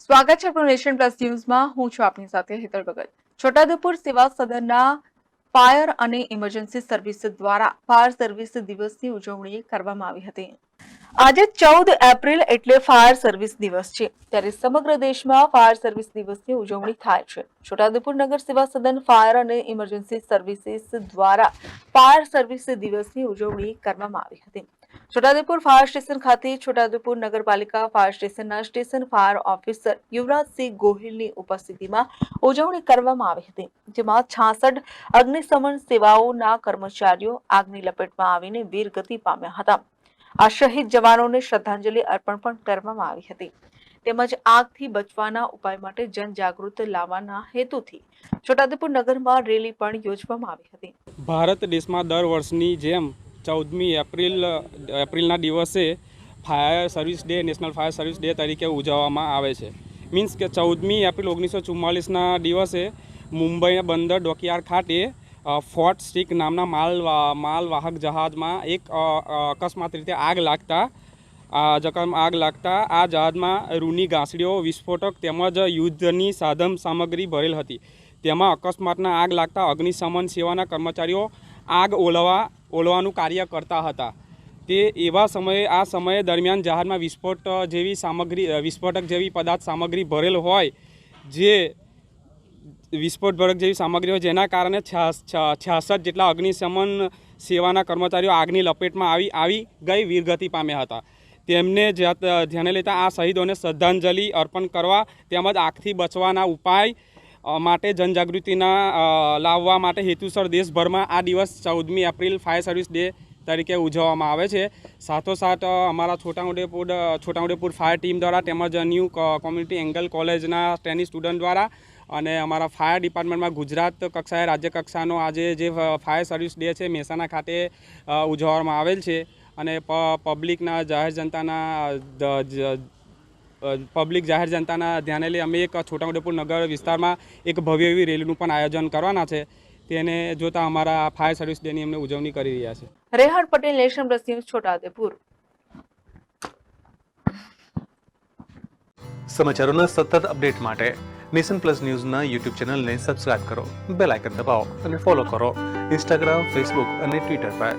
સ્વાગત છે આપણું નેશન પ્લસ ન્યૂઝમાં। હું છું આપની સાથે હેતલ ભગત। છોટાઉદેપુર સેવા સદનના ફાયર અને ઇમરજન્સી સર્વિસ દ્વારા ફાયર સર્વિસ દિવસની ઉજવણી કરવામાં આવી હતી। આજે 14 એપ્રિલ એટલે ફાયર સર્વિસ દિવસ છે, ત્યારે સમગ્ર દેશમાં ફાયર સર્વિસ દિવસની ઉજવણી થાય છે। છોટાઉદેપુર નગર સેવા સદન ફાયર અને ઇમરજન્સી સર્વિસીસ દ્વારા ફાયર સર્વિસ દિવસની ઉજવણી કરવામાં આવી હતી। છોટાઉદેપુર ફાયર સ્ટેશન ખાતે છોટાઉદેપુર નગરપાલિકા ફાયર સ્ટેશનના સ્ટેશન ફાયર ઓફિસર યુવરાજસિંહ ગોહિલની ઉપસ્થિતિમાં ઉજવણી કરવામાં આવી હતી, જેમાં 66 અગ્નિશમન સેવાઓના કર્મચારીઓ આગની લપેટમાં આવીને વીરગતિ પામ્યા હતા। આ શહીદ જવાનોને શ્રદ્ધાંજલિ અર્પણ પણ કરવામાં આવી હતી, તેમજ આગથી બચવાના ઉપાય માટે જનજાગૃત લાવવાના હેતુથી છોટાઉદેપુર નગરમાં રેલી પણ યોજવામાં આવી હતી। ભારત દેશમાં દર વર્ષની જેમ 14મી એપ્રિલના દિવસે fire service day, national fire service day તરીકે ઉજવવામાં આવે છે। મીન્સ કે 14મી એપ્રિલ 1944ના દિવસે મુંબઈના બંદર ડોકયાર્ડ ખાતે ફોર્ટ સ્ટીક નામના માલવાહક જહાજમાં એક અકસ્માત રીતે આગ લાગતા આ જહાજમાં રૂની ગાંસડીઓ, વિસ્ફોટક તેમજ યુદ્ધની સાધન સામગ્રી ભરેલ હતી। તેમાં અકસ્માતના આગ લાગતા અગ્નિશમન સેવાના કર્મચારીઓ આગ ઓલવાનું કાર્ય કરતા હતા। તે એવા સમયે આ સમય દરમિયાન જહાજમાં વિસ્ફોટક જેવી પદાર્થ સામગ્રી ભરેલ હોય, જે વિસ્ફોટક જેવી સામગ્રી હોય, જેના કારણે 66 જેટલા અગ્નિશમન સેવાના કર્મચારીઓ આગની લપેટમાં આવી ગઈ વીરગતિ પામ્યા હતા। તેમને ધ્યાને લેતા આ શહીદોને શ્રદ્ધાંજલિ અર્પણ કરવા તેમજ આગથી બચવાના ઉપાય માટે જનજાગૃતિના લાવવા માટે હેતુસર દેશભરમાં આ દિવસ 14મી એપ્રિલ ફાયર સર્વિસ ડે તરીકે ઉજવવામાં આવે છે। સાથોસાથ અમારા છોટાઉદેપુર ફાયર ટીમ દ્વારા તેમજ ન્યૂ કોમ્યુનિટી એંગલ કોલેજના ટ્રેનિંગ સ્ટુડન્ટ દ્વારા અને અમારા ફાયર ડિપાર્ટમેન્ટમાં ગુજરાત કક્ષાએ રાજ્ય કક્ષાનો આજે જે ફાયર સર્વિસ ડે છે મહેસાણા ખાતે ઉજવવામાં આવેલ છે। અને પબ્લિક જાહેર જનતાના ધ્યાને લઈ અમે એક છોટાઉદેપુર નગર વિસ્તારમાં એક ભવ્ય એવી રેલીનું પણ આયોજન કરવાના છે। તેને જોતા અમારા ફાયર સર્વિસ ડેની અમને ઉજવણી કરી રહ્યા છે। Rehan Patel, Nation Plus News, Chhota Udepur. સમાચારોના સતત અપડેટ માટે નેશન પ્લસ ન્યૂઝના યુટ્યુબ ચેનલને સબસ્ક્રાઇબ કરો, બેલ આઇકન દબાવો અને ફોલો કરો ઇન્સ્ટાગ્રામ, ફેસબુક અને ટ્વિટર પર।